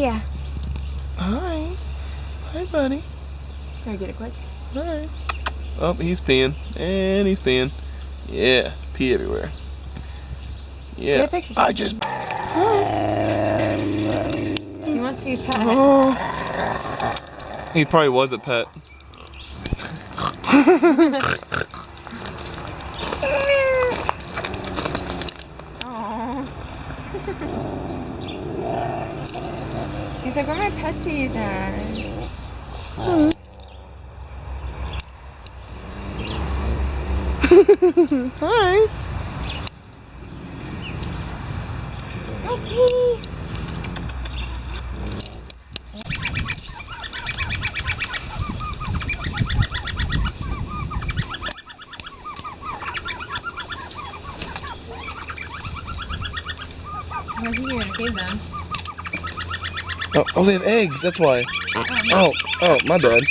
Hi. Hi. Hi, buddy. Can I get it quick? Hi. Oh, he's peeing. And he's peeing. Yeah, pee everywhere. Yeah. Get a picture. I just... He wants to be a pet. Oh. He probably was a pet. He's like, where my petsies at? Hi. Petsie! I think you're gonna feed them. Oh, they have eggs. That's why. Oh, Oh, my bad.